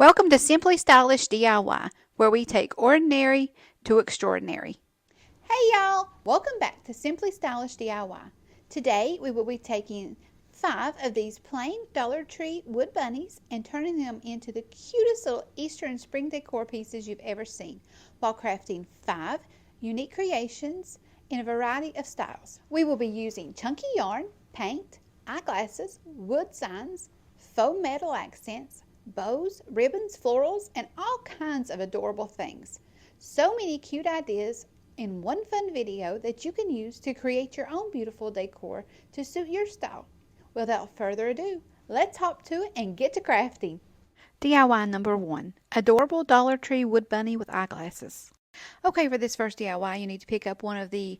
Welcome to Simply Stylish DIY, where we take ordinary to extraordinary. Hey y'all, welcome back to Simply Stylish DIY. Today we will be taking 5 of these plain Dollar Tree wood bunnies and turning them into the cutest little Easter and spring decor pieces you've ever seen, while crafting 5 unique creations in a variety of styles. We will be using chunky yarn, paint, eyeglasses, wood signs, faux metal accents, bows, ribbons, florals, and all kinds of adorable things. So many cute ideas in one fun video that you can use to create your own beautiful decor to suit your style. Without further ado, let's hop to it and get to crafting. DIY number 1, adorable Dollar Tree wood bunny with eyeglasses. Okay, for this first DIY, you need to pick up one of the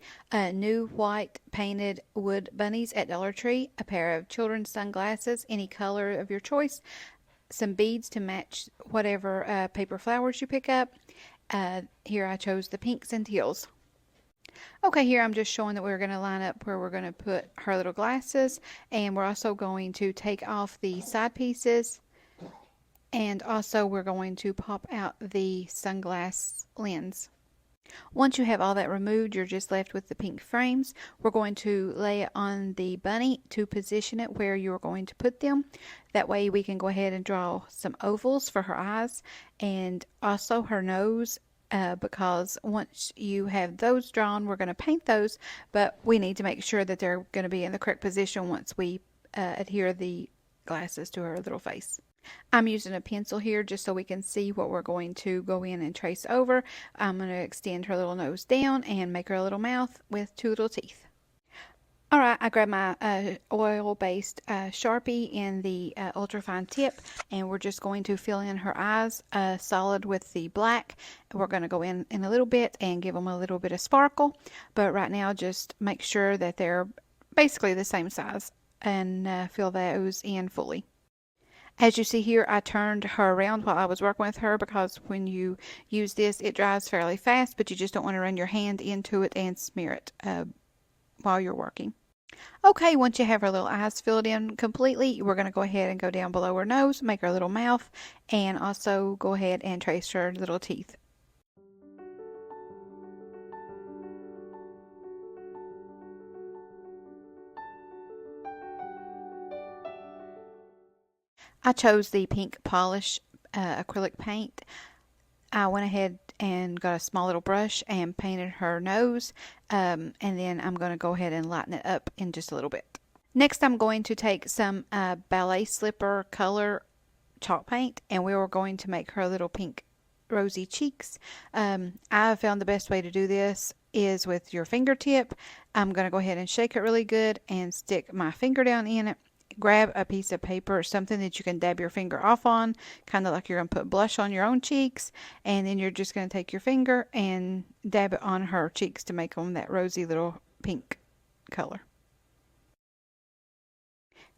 new white painted wood bunnies at Dollar Tree, a pair of children's sunglasses, any color of your choice, some beads to match whatever paper flowers you pick up. Here I chose the pinks and teals. Okay, here I'm just showing that we're going to line up where we're going to put her little glasses, and we're also going to take off the side pieces, and also we're going to pop out the sunglass lens. Once you have all that removed, you're just left with the pink frames. We're going to lay it on the bunny to position it where you're going to put them. That way we can go ahead and draw some ovals for her eyes and also her nose, because once you have those drawn, we're going to paint those, but we need to make sure that they're going to be in the correct position once we adhere the glasses to her little face. I'm using a pencil here just so we can see what we're going to go in and trace over. I'm going to extend her little nose down and make her a little mouth with 2 little teeth. Alright, I grabbed my oil-based Sharpie in the ultra-fine tip, and we're just going to fill in her eyes solid with the black. We're going to go in a little bit and give them a little bit of sparkle, but right now just make sure that they're basically the same size and fill those in fully. As you see here, I turned her around while I was working with her because when you use this, it dries fairly fast, but you just don't want to run your hand into it and smear it while you're working. Okay, once you have her little eyes filled in completely, we're going to go ahead and go down below her nose, make her little mouth, and also go ahead and trace her little teeth. I chose the pink polish acrylic paint. I went ahead and got a small little brush and painted her nose, and then I'm going to go ahead and lighten it up in just a little bit. Next, I'm going to take some ballet slipper color chalk paint, and we were going to make her little pink rosy cheeks. I found the best way to do this is with your fingertip. I'm going to go ahead and shake it really good and stick my finger down in it. Grab a piece of paper or something that you can dab your finger off on, kind of like you're going to put blush on your own cheeks, and then you're just going to take your finger and dab it on her cheeks to make them that rosy little pink color.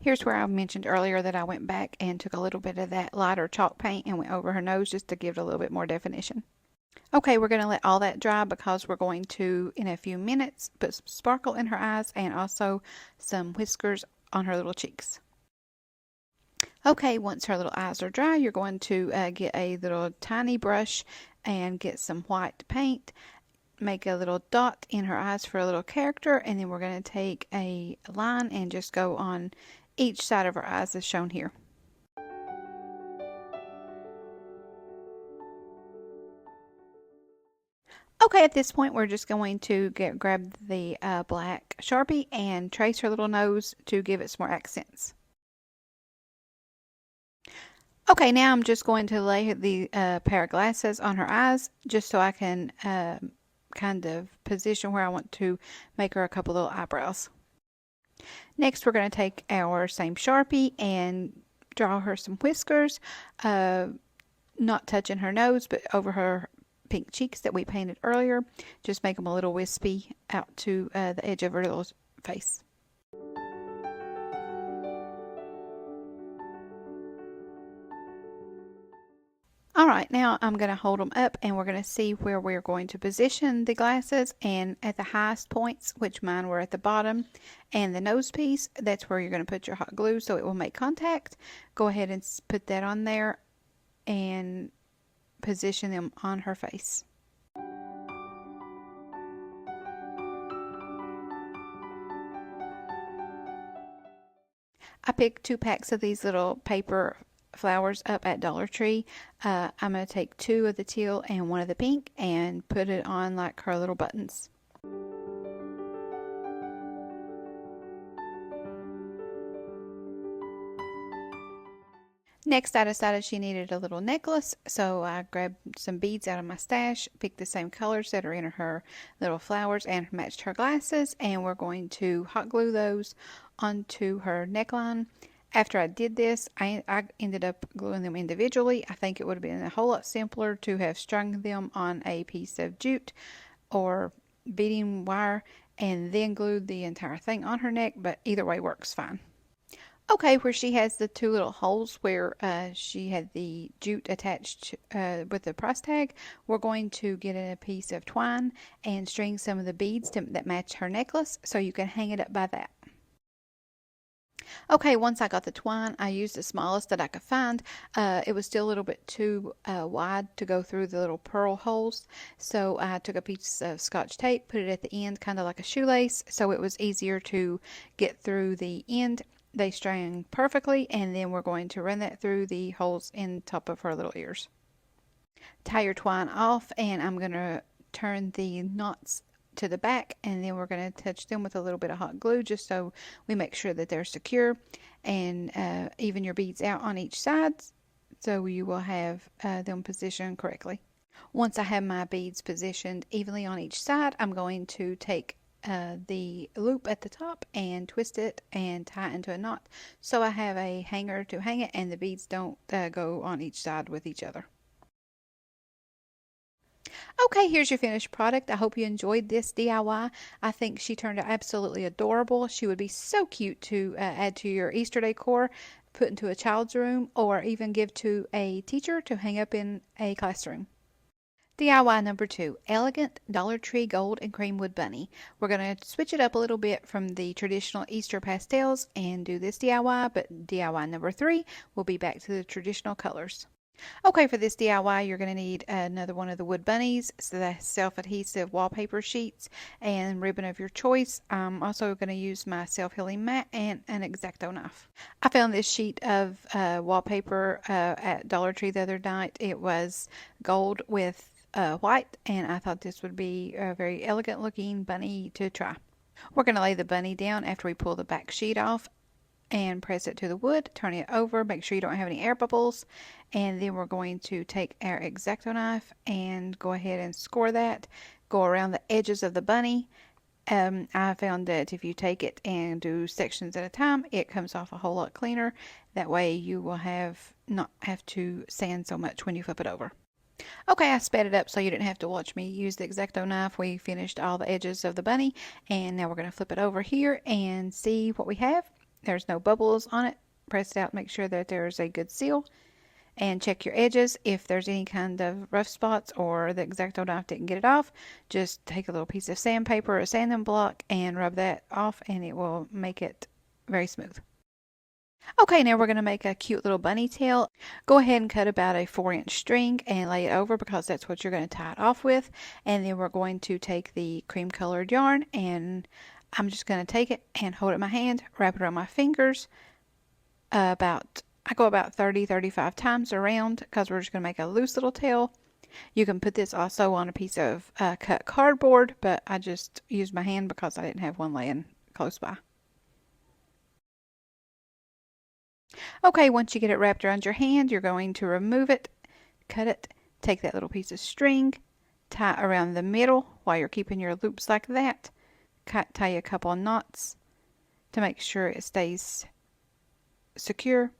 Here's where I mentioned earlier that I went back and took a little bit of that lighter chalk paint and went over her nose just to give it a little bit more definition. Okay, we're going to let all that dry because we're going to, in a few minutes, put some sparkle in her eyes and also some whiskers on her little cheeks. Okay, once her little eyes are dry, you're going to get a little tiny brush and get some white paint, make a little dot in her eyes for a little character, and then we're going to take a line and just go on each side of her eyes as shown here. Okay, at this point we're just going to grab the black Sharpie and trace her little nose to give it some more accents. Okay, now I'm just going to lay the pair of glasses on her eyes just so I can kind of position where I want to make her a couple little eyebrows. Next, we're going to take our same Sharpie and draw her some whiskers, not touching her nose, but over her pink cheeks that we painted earlier. Just make them a little wispy out to the edge of her little face. Alright, now I'm going to hold them up and we're going to see where we're going to position the glasses, and at the highest points, which mine were at the bottom, and the nose piece, that's where you're going to put your hot glue so it will make contact. Go ahead and put that on there and position them on her face. I picked 2 packs of these little paper flowers up at Dollar Tree. I'm going to take 2 of the teal and 1 of the pink and put it on like her little buttons. Next, I decided she needed a little necklace, so I grabbed some beads out of my stash, picked the same colors that are in her little flowers and matched her glasses, and we're going to hot glue those onto her neckline. After I did this, I ended up gluing them individually. I think it would have been a whole lot simpler to have strung them on a piece of jute or beading wire and then glued the entire thing on her neck, but either way works fine. Okay, where she has the 2 little holes where she had the jute attached with the price tag, we're going to get a piece of twine and string some of the beads that match her necklace so you can hang it up by that. Okay, once I got the twine, I used the smallest that I could find. It was still a little bit too wide to go through the little pearl holes, so I took a piece of Scotch tape, put it at the end, kind of like a shoelace, so it was easier to get through the end. They strang perfectly, and then we're going to run that through the holes in top of her little ears. Tie your twine off, and I'm going to turn the knots to the back, and then we're going to touch them with a little bit of hot glue just so we make sure that they're secure, and even your beads out on each side so you will have them positioned correctly. Once I have my beads positioned evenly on each side, I'm going to take the loop at the top and twist it and tie it into a knot so I have a hanger to hang it and the beads don't go on each side with each other. Okay, here's your finished product. I hope you enjoyed this DIY. I think she turned out absolutely adorable. She would be so cute to add to your Easter decor, put into a child's room, or even give to a teacher to hang up in a classroom. DIY number 2, Elegant Dollar Tree Gold and Cream Wood Bunny. We're going to switch it up a little bit from the traditional Easter pastels and do this DIY, but DIY number 3 will be back to the traditional colors. Okay, for this DIY, you're going to need another one of the wood bunnies, so the self-adhesive wallpaper sheets, and ribbon of your choice. I'm also going to use my self-healing mat and an X-Acto knife. I found this sheet of wallpaper at Dollar Tree the other night. It was gold with white, and I thought this would be a very elegant looking bunny to try. We're going to lay the bunny down after we pull the back sheet off and press it to the wood, turn it over, make sure you don't have any air bubbles, and then we're going to take our X-Acto knife and go ahead and score that, go around the edges of the bunny. I found that if you take it and do sections at a time, it comes off a whole lot cleaner. That way you will not have to sand so much when you flip it over. Okay, I sped it up so you didn't have to watch me use the X-Acto knife. We finished all the edges of the bunny, and now we're going to flip it over here and see what we have. There's no bubbles on it. Press it out, make sure that there's a good seal, and check your edges. If there's any kind of rough spots or the X-Acto knife didn't get it off, just take a little piece of sandpaper or a sanding block and rub that off, and it will make it very smooth. Okay, now we're going to make a cute little bunny tail. Go ahead and cut about a 4-inch string and lay it over because that's what you're going to tie it off with. And then we're going to take the cream colored yarn, and I'm just going to take it and hold it in my hand, wrap it around my fingers. I go about 30-35 times around because we're just going to make a loose little tail. You can put this also on a piece of cut cardboard, but I just used my hand because I didn't have one laying close by. Okay, once you get it wrapped around your hand, you're going to remove it, cut it, take that little piece of string, tie around the middle while you're keeping your loops like that. Tie a couple of knots to make sure it stays secure.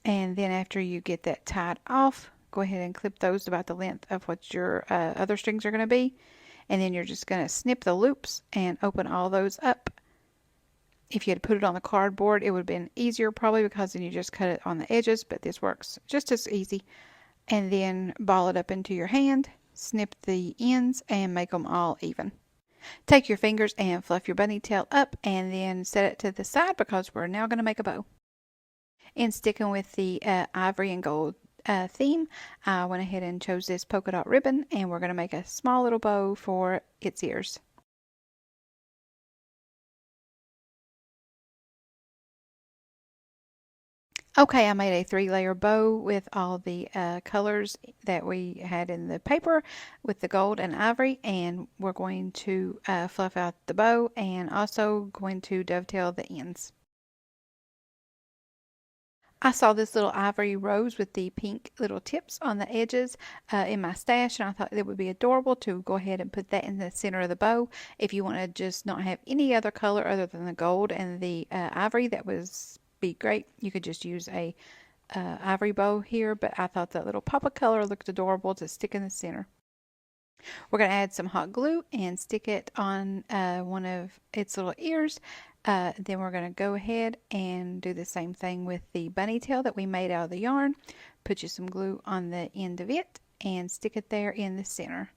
And then after you get that tied off, go ahead and clip those about the length of what your other strings are going to be. And then you're just going to snip the loops and open all those up. If you had put it on the cardboard, it would have been easier probably because then you just cut it on the edges, but this works just as easy. And then ball it up into your hand, snip the ends, and make them all even. Take your fingers and fluff your bunny tail up and then set it to the side because we're now going to make a bow. And sticking with the ivory and gold theme, I went ahead and chose this polka dot ribbon, and we're going to make a small little bow for its ears. Okay, I made a 3-layer bow with all the colors that we had in the paper with the gold and ivory, and we're going to fluff out the bow and also going to dovetail the ends. I saw this little ivory rose with the pink little tips on the edges in my stash, and I thought it would be adorable to go ahead and put that in the center of the bow. If you want to just not have any other color other than the gold and the ivory, that would be great. You could just use a ivory bow here, but I thought that little pop of color looked adorable to stick in the center. We're going to add some hot glue and stick it on one of its little ears. Then we're going to go ahead and do the same thing with the bunny tail that we made out of the yarn. Put you some glue on the end of it and stick it there in the center.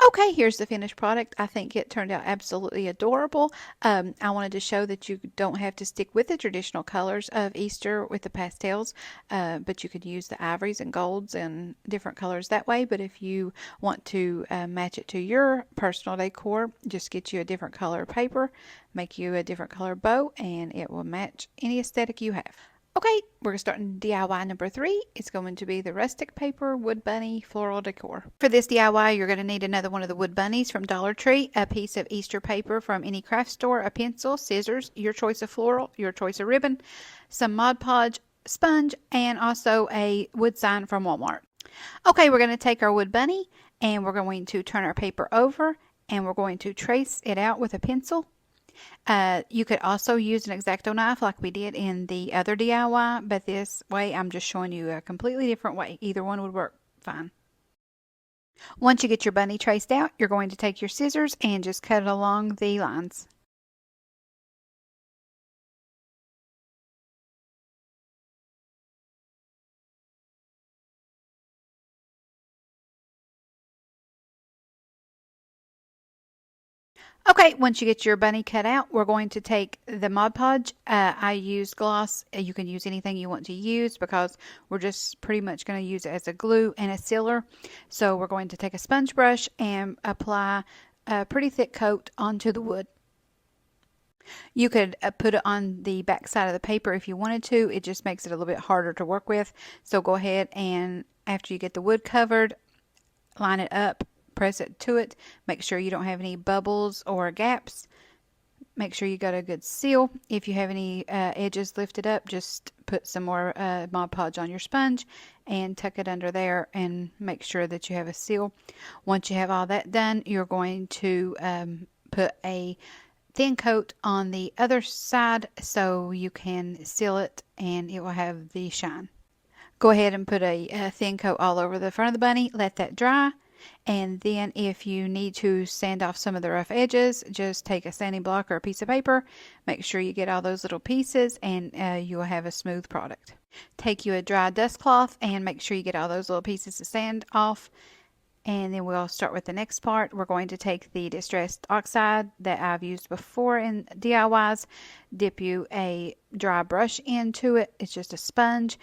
Okay, here's the finished product. I think it turned out absolutely adorable. I wanted to show that you don't have to stick with the traditional colors of Easter with the pastels, but you could use the ivories and golds and different colors that way. But if you want to match it to your personal decor, just get you a different color paper, make you a different color bow, and it will match any aesthetic you have. Okay, we're starting DIY number 3. It's going to be the Rustic Paper Wood Bunny Floral Decor. For this DIY, you're going to need another one of the wood bunnies from Dollar Tree, a piece of Easter paper from any craft store, a pencil, scissors, your choice of floral, your choice of ribbon, some Mod Podge, sponge, and also a wood sign from Walmart. Okay, we're going to take our wood bunny and we're going to turn our paper over and we're going to trace it out with a pencil. You could also use an X-Acto knife like we did in the other DIY, but this way I'm just showing you a completely different way. Either one would work fine. Once you get your bunny traced out, you're going to take your scissors and just cut it along the lines. Okay, once you get your bunny cut out, we're going to take the Mod Podge. I used gloss. You can use anything you want to use because we're just pretty much going to use it as a glue and a sealer. So we're going to take a sponge brush and apply a pretty thick coat onto the wood. You could put it on the back side of the paper if you wanted to. It just makes it a little bit harder to work with. So go ahead and after you get the wood covered, line it up. Press it to it. Make sure you don't have any bubbles or gaps. Make sure you got a good seal. If you have any edges lifted up, just put some more Mod Podge on your sponge and tuck it under there and make sure that you have a seal. Once you have all that done, you're going to put a thin coat on the other side so you can seal it and it will have the shine. Go ahead and put a thin coat all over the front of the bunny. Let that dry. And then if you need to sand off some of the rough edges, just take a sanding block or a piece of paper. Make sure you get all those little pieces and you will have a smooth product. Take you a dry dust cloth and make sure you get all those little pieces to sand off. And then we'll start with the next part. We're going to take the distressed oxide that I've used before in DIYs, dip you a dry brush into it. It's just a sponge.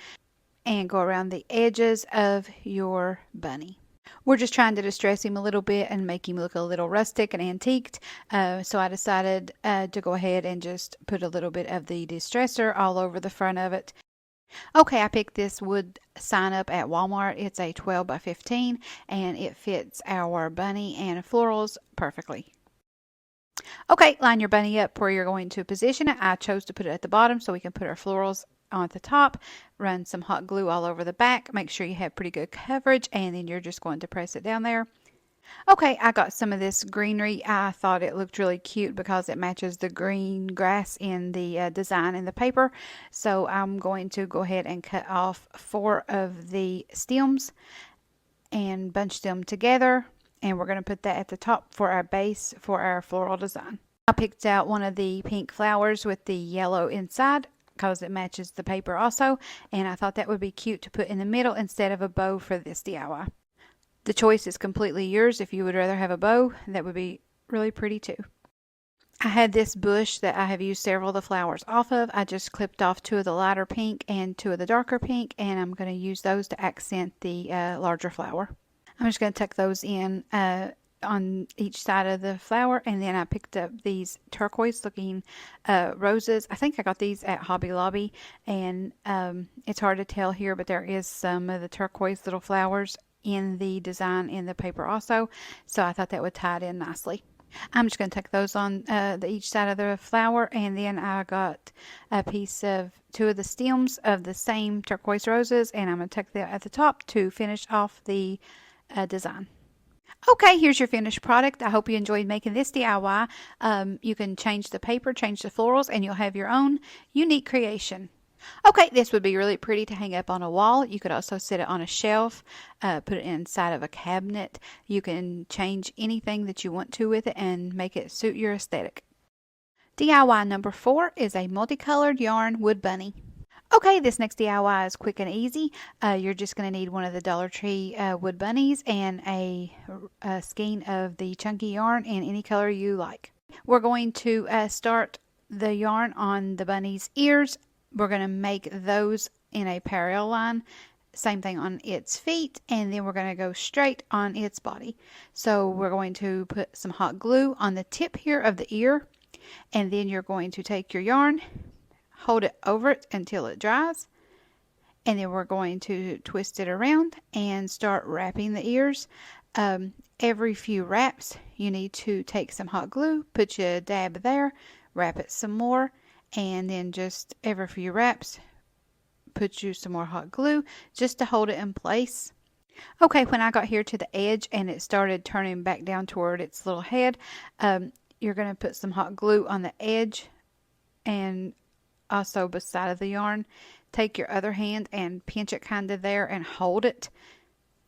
And go around the edges of your bunny. We're just trying to distress him a little bit and make him look a little rustic and antiqued. So I decided to go ahead and just put a little bit of the distresser all over the front of it. Okay, I picked this wood sign up at Walmart. It's a 12 by 15 and it fits our bunny and florals perfectly. Okay, line your bunny up where you're going to position it. I chose to put it at the bottom so we can put our florals on the top. Run some hot glue all over the back. Make sure you have pretty good coverage and then you're just going to press it down there. Okay, I got some of this greenery. I thought it looked really cute because it matches the green grass in the design in the paper. So I'm going to go ahead and cut off 4 of the stems and bunch them together. And we're going to put that at the top for our base for our floral design. I picked out one of the pink flowers with the yellow inside because it matches the paper also, and I thought that would be cute to put in the middle instead of a bow for this DIY. The choice is completely yours. If you would rather have a bow, that would be really pretty too. I had this bush that I have used several of the flowers off of. I just clipped off 2 of the lighter pink and 2 of the darker pink, and I'm going to use those to accent the larger flower. I'm just going to tuck those in on each side of the flower, and then I picked up these turquoise looking roses. I think I got these at Hobby Lobby, and it's hard to tell here, but there is some of the turquoise little flowers in the design in the paper also, so I thought that would tie it in nicely. I'm just going to tuck those on each side of the flower, and then I got a piece of 2 of the stems of the same turquoise roses, and I'm going to tuck that at the top to finish off the design. Okay, here's your finished product. I hope you enjoyed making this DIY. You can change the paper, change the florals, and you'll have your own unique creation. Okay, this would be really pretty to hang up on a wall. You could also sit it on a shelf, put it inside of a cabinet. You can change anything that you want to with it and make it suit your aesthetic. DIY number 4 is a multicolored yarn wood bunny. Okay, this next DIY is quick and easy. You're just going to need one of the Dollar Tree wood bunnies and a skein of the chunky yarn in any color you like. We're going to start the yarn on the bunny's ears. We're going to make those in a parallel line. Same thing on its feet, and then we're going to go straight on its body. So we're going to put some hot glue on the tip here of the ear, and then you're going to take your yarn, hold it over it until it dries, and then we're going to twist it around and start wrapping the ears. Every few wraps you need to take some hot glue, put your dab there, wrap it some more, and then just every few wraps put you some more hot glue just to hold it in place. Okay, when I got here to the edge and it started turning back down toward its little head, you're going to put some hot glue on the edge and also beside of the yarn. Take your other hand and pinch it kind of there and hold it,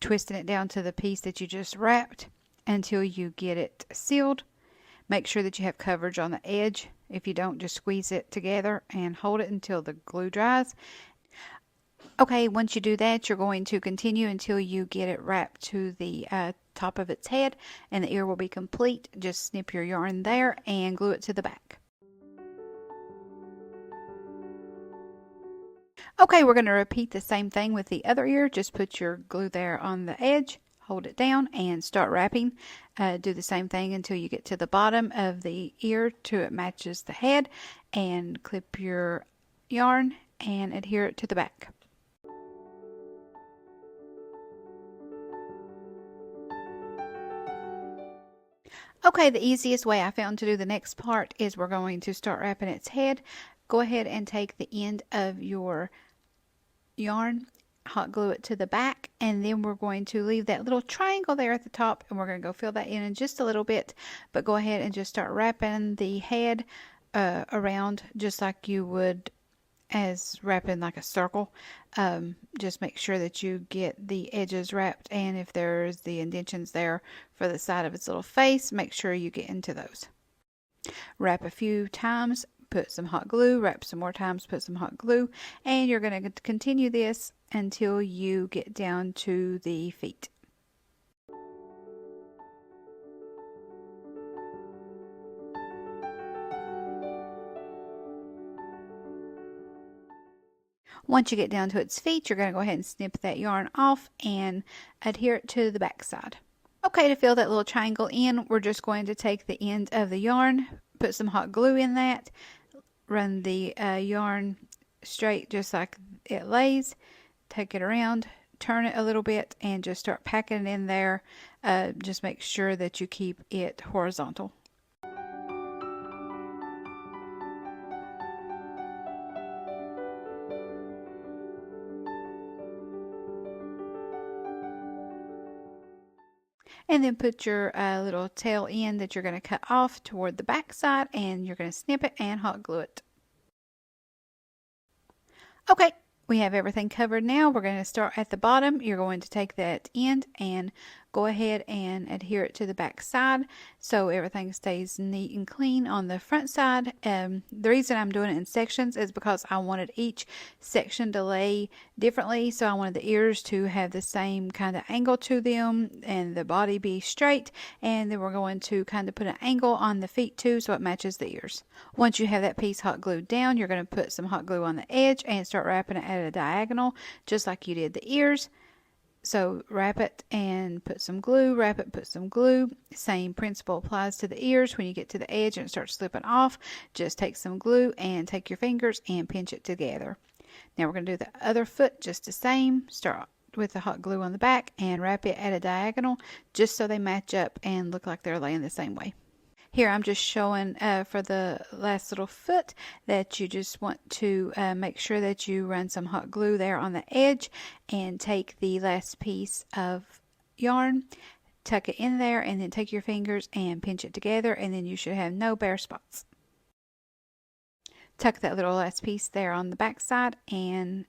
twisting it down to the piece that you just wrapped until you get it sealed. Make sure that you have coverage on the edge. If you don't, just squeeze it together and hold it until the glue dries. Okay, once you do that, you're going to continue until you get it wrapped to the top of its head, and the ear will be complete. Just snip your yarn there and glue it to the back. Okay, we're going to repeat the same thing with the other ear. Just put your glue there on the edge, hold it down, and start wrapping. Do the same thing until you get to the bottom of the ear till it matches the head, and clip your yarn and adhere it to the back. Okay, the easiest way I found to do the next part is we're going to start wrapping its head. Go ahead and take the end of your yarn, hot glue it to the back, and then we're going to leave that little triangle there at the top, and we're going to go fill that in just a little bit, but go ahead and just start wrapping the head around just like you would as wrapping like a circle. Just make sure that you get the edges wrapped, and if there's the indentions there for the side of its little face, make sure you get into those. Wrap a few times, put some hot glue, wrap some more times, put some hot glue, and you're going to continue this until you get down to the feet. Once you get down to its feet, you're going to go ahead and snip that yarn off and adhere it to the back side. Okay, to fill that little triangle in, we're just going to take the end of the yarn, put some hot glue in that, run the yarn straight just like it lays, take it around, turn it a little bit, and just start packing it in there. Just make sure that you keep it horizontal. And then put your little tail end that you're going to cut off toward the back side, and you're going to snip it and hot glue it. Okay, we have everything covered now. We're going to start at the bottom. You're going to take that end and go ahead and adhere it to the back side so everything stays neat and clean on the front side. The reason I'm doing it in sections is because I wanted each section to lay differently. So I wanted the ears to have the same kind of angle to them and the body be straight, and then we're going to kind of put an angle on the feet too so it matches the ears. Once you have that piece hot glued down, you're going to put some hot glue on the edge and start wrapping it at a diagonal just like you did the ears. So wrap it and put some glue, wrap it, put some glue. Same principle applies to the ears. When you get to the edge and it starts slipping off, just take some glue and take your fingers and pinch it together. Now we're going to do the other foot just the same. Start with the hot glue on the back and wrap it at a diagonal just so they match up and look like they're laying the same way. Here I'm just showing for the last little foot that you just want to make sure that you run some hot glue there on the edge and take the last piece of yarn, tuck it in there, and then take your fingers and pinch it together, and then you should have no bare spots. Tuck that little last piece there on the back side and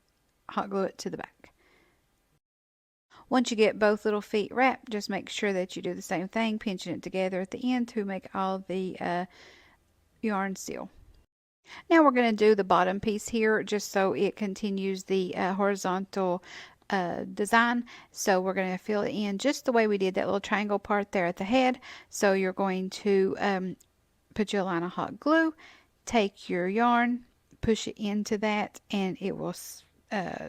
hot glue it to the back. Once you get both little feet wrapped, just make sure that you do the same thing, pinching it together at the end to make all the yarn seal. Now we're going to do the bottom piece here just so it continues the horizontal design. So we're going to fill it in just the way we did that little triangle part there at the head. So you're going to put your line of hot glue, take your yarn, push it into that, and it will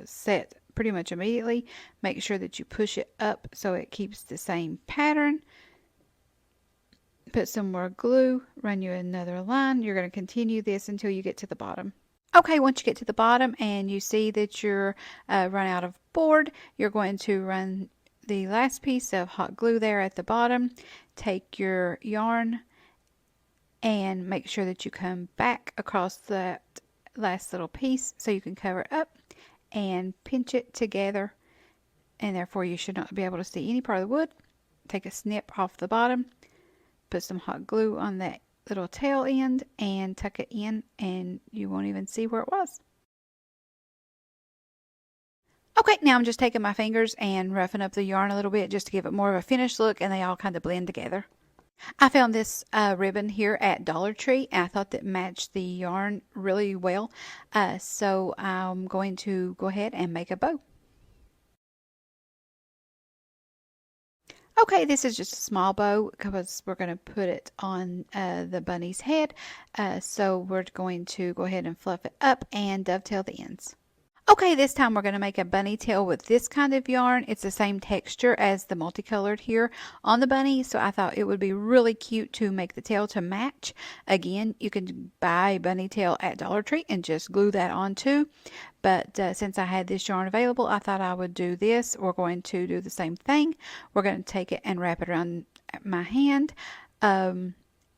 set pretty much immediately. Make sure that you push it up so it keeps the same pattern. Put some more glue, run you another line. You're going to continue this until you get to the bottom. Okay, once you get to the bottom and you see that you're run out of board, you're going to run the last piece of hot glue there at the bottom. Take your yarn and make sure that you come back across that last little piece so you can cover it up and pinch it together, and therefore you should not be able to see any part of the wood. Take a snip off the bottom, put some hot glue on that little tail end and tuck it in, and you won't even see where it was. Okay, now I'm just taking my fingers and roughing up the yarn a little bit just to give it more of a finished look, and they all kind of blend together. I found this ribbon here at Dollar Tree, and I thought that matched the yarn really well. So I'm going to go ahead and make a bow. Okay, this is just a small bow because we're going to put it on the bunny's head. So we're going to go ahead and fluff it up and dovetail the ends. Okay, this time we're going to make a bunny tail with this kind of yarn. It's the same texture as the multicolored here on the bunny, so I thought it would be really cute to make the tail to match. Again, you can buy a bunny tail at Dollar Tree and just glue that on too. But since I had this yarn available, I thought I would do this. We're going to do the same thing. We're going to take it and wrap it around my hand.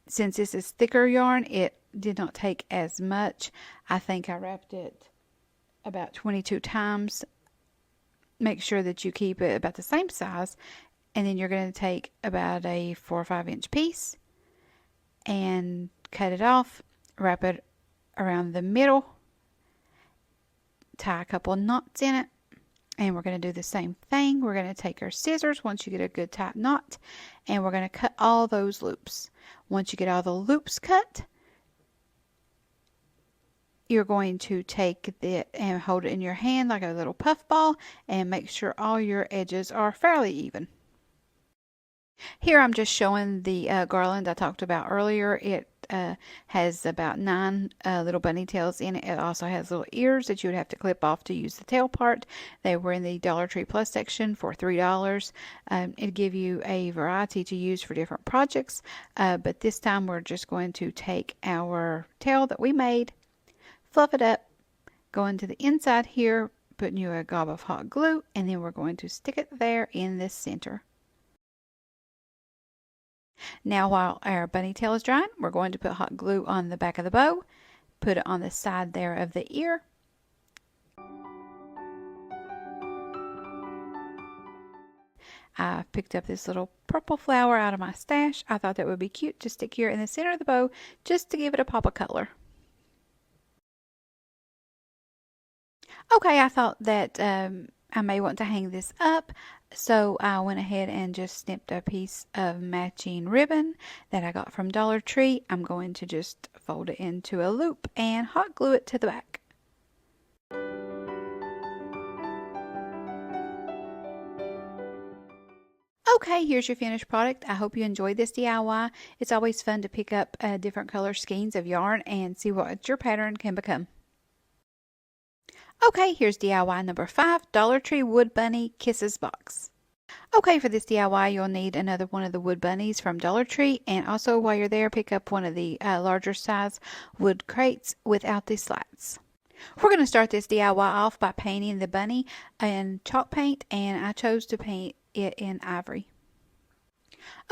Since this is thicker yarn, it did not take as much. I think I wrapped it about 22 times. Make sure that you keep it about the same size, and then you're going to take about a 4 or 5 inch piece and cut it off, wrap it around the middle, tie a couple of knots in it, and we're going to do the same thing. We're going to take our scissors once you get a good tight knot, and we're going to cut all those loops. Once you get all the loops cut, you're going to take it and hold it in your hand like a little puff ball and make sure all your edges are fairly even. Here I'm just showing the garland I talked about earlier. It has about 9 little bunny tails in it. It also has little ears that you would have to clip off to use the tail part. They were in the Dollar Tree Plus section for $3. It'd give you a variety to use for different projects, but this time we're just going to take our tail that we made, fluff it up, go into the inside here, putting you a gob of hot glue, and then we're going to stick it there in the center. Now while our bunny tail is drying, we're going to put hot glue on the back of the bow, put it on the side there of the ear. I picked up this little purple flower out of my stash. I thought that would be cute to stick here in the center of the bow just to give it a pop of color. Okay, I thought that I may want to hang this up, so I went ahead and just snipped a piece of matching ribbon that I got from Dollar Tree. I'm going to just fold it into a loop and hot glue it to the back. Okay, here's your finished product. I hope you enjoyed this DIY. It's always fun to pick up different color skeins of yarn and see what your pattern can become. Okay, here's DIY number 5, Dollar Tree Wood Bunny Kisses Box. Okay, for this DIY, you'll need another one of the wood bunnies from Dollar Tree, and also while you're there, pick up one of the larger size wood crates without the slats. We're going to start this DIY off by painting the bunny in chalk paint, and I chose to paint it in ivory.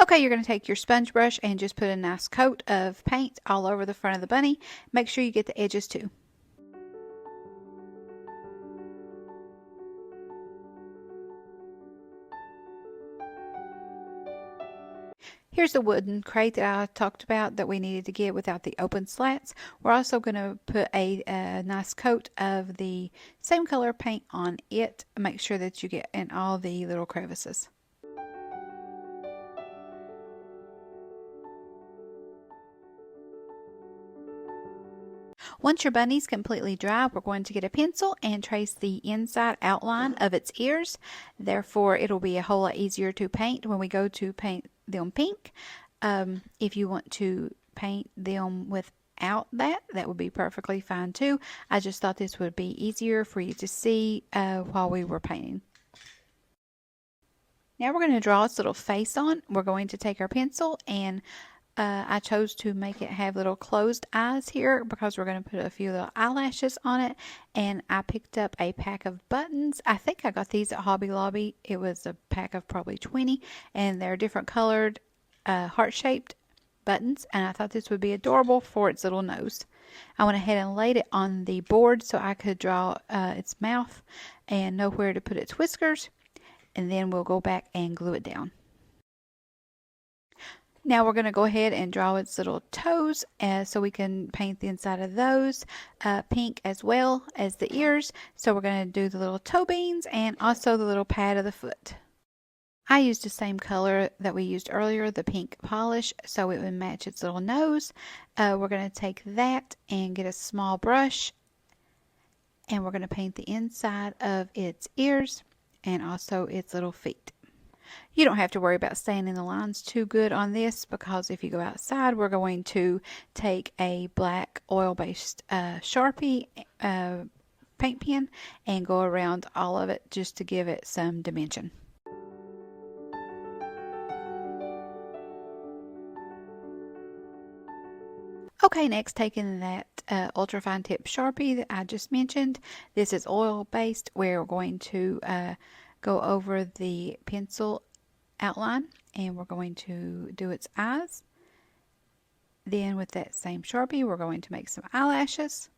Okay, you're going to take your sponge brush and just put a nice coat of paint all over the front of the bunny. Make sure you get the edges too. Here's the wooden crate that I talked about that we needed to get without the open slats. We're also going to put a nice coat of the same color paint on it. Make sure that you get in all the little crevices. Once your bunny's completely dry, we're going to get a pencil and trace the inside outline of its ears. Therefore, it'll be a whole lot easier to paint when we go to paint them pink. If you want to paint them without that, that would be perfectly fine too. I just thought this would be easier for you to see while we were painting. Now we're going to draw its little face on. We're going to take our pencil and I chose to make it have little closed eyes here because we're going to put a few little eyelashes on it. And I picked up a pack of buttons. I think I got these at Hobby Lobby. It was a pack of probably 20, and they're different colored heart-shaped buttons. And I thought this would be adorable for its little nose. I went ahead and laid it on the board so I could draw its mouth and know where to put its whiskers. And then we'll go back and glue it down. Now we're going to go ahead and draw its little toes so we can paint the inside of those pink as well as the ears. So we're going to do the little toe beans and also the little pad of the foot. I used the same color that we used earlier, the pink polish, so it would match its little nose. We're going to take that and get a small brush, and we're going to paint the inside of its ears and also its little feet. You don't have to worry about staying in the lines too good on this because if you go outside, we're going to take a black oil-based Sharpie paint pen and go around all of it just to give it some dimension. Okay, next taking that ultra fine tip Sharpie that I just mentioned. This is oil-based. We're going to go over the pencil outline and we're going to do its eyes. Then with that same Sharpie, we're going to make some eyelashes.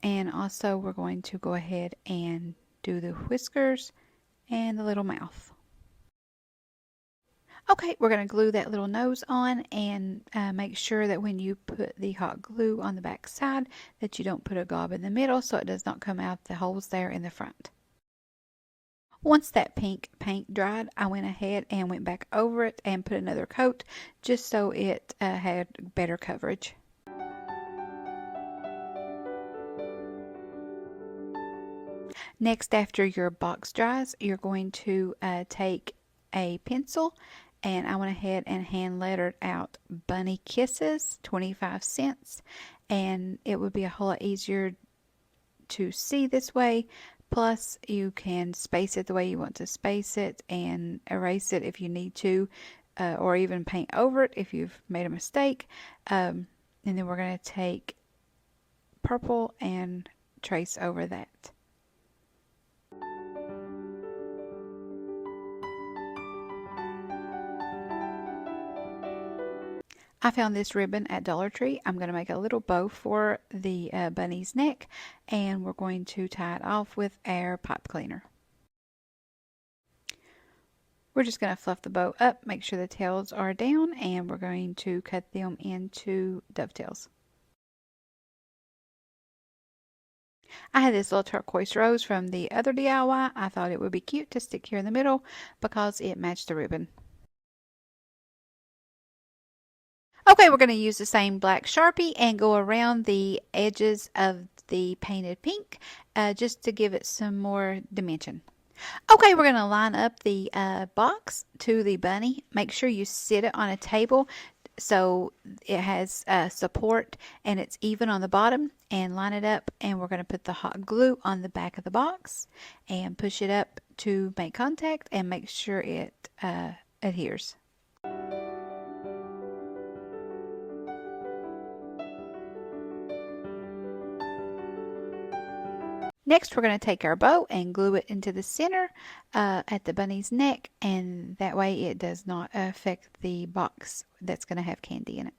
And also we're going to go ahead and do the whiskers and the little mouth. Okay, we're going to glue that little nose on and make sure that when you put the hot glue on the back side that you don't put a gob in the middle so it does not come out the holes there in the front. Once that pink paint dried, I went ahead and went back over it and put another coat just so it had better coverage. Next, after your box dries, you're going to take a pencil and I went ahead and hand lettered out Bunny Kisses, 25 cents, and it would be a whole lot easier to see this way. Plus, you can space it the way you want to space it and erase it if you need to, or even paint over it if you've made a mistake. And then we're going to take purple and trace over that. I found this ribbon at Dollar Tree. I'm going to make a little bow for the bunny's neck, and we're going to tie it off with our pipe cleaner. We're just going to fluff the bow up, make sure the tails are down, and we're going to cut them into dovetails. I had this little turquoise rose from the other DIY. I thought it would be cute to stick here in the middle because it matched the ribbon. Okay, we're going to use the same black Sharpie and go around the edges of the painted pink just to give it some more dimension. Okay, we're going to line up the box to the bunny. Make sure you sit it on a table so it has support and it's even on the bottom, and line it up, and we're going to put the hot glue on the back of the box and push it up to make contact and make sure it adheres. Next, we're going to take our bow and glue it into the center at the bunny's neck, and that way it does not affect the box that's going to have candy in it.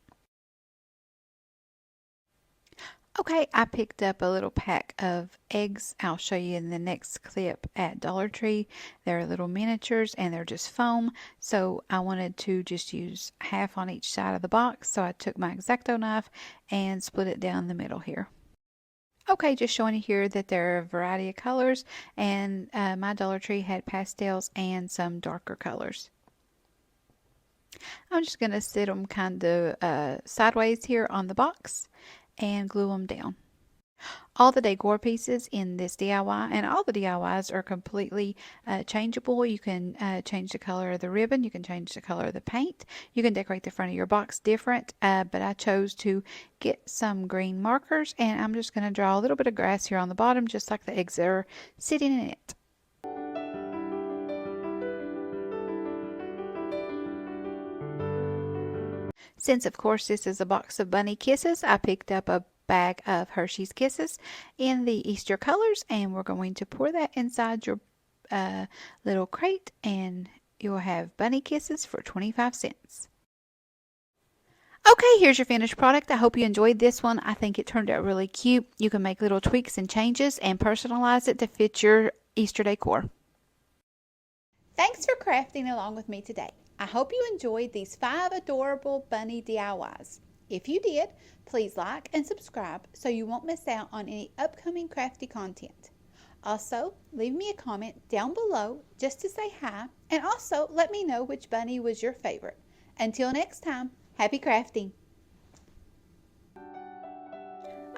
Okay, I picked up a little pack of eggs. I'll show you in the next clip at Dollar Tree. They're little miniatures and they're just foam, so I wanted to just use half on each side of the box, so I took my X-Acto knife and split it down the middle here. Okay, just showing you here that there are a variety of colors, and my Dollar Tree had pastels and some darker colors. I'm just going to sit them kind of sideways here on the box and glue them down. All the decor pieces in this DIY, and all the DIYs, are completely changeable. You can change the color of the ribbon, you can change the color of the paint, you can decorate the front of your box different, but I chose to get some green markers, and I'm just going to draw a little bit of grass here on the bottom, just like the eggs are sitting in it. Since, of course, this is a box of bunny kisses, I picked up a bag of Hershey's Kisses in the Easter colors, and we're going to pour that inside your little crate, and you'll have bunny kisses for 25 cents. Okay, here's your finished product. I hope you enjoyed this one. I think it turned out really cute. You can make little tweaks and changes and personalize it to fit your Easter decor. Thanks for crafting along with me today. I hope you enjoyed these 5 adorable bunny DIYs. If you did, please like and subscribe so you won't miss out on any upcoming crafty content. Also, leave me a comment down below just to say hi, and also let me know which bunny was your favorite. Until next time, happy crafting!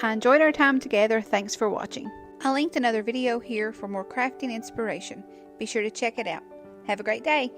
I enjoyed our time together. Thanks for watching. I linked another video here for more crafting inspiration. Be sure to check it out. Have a great day!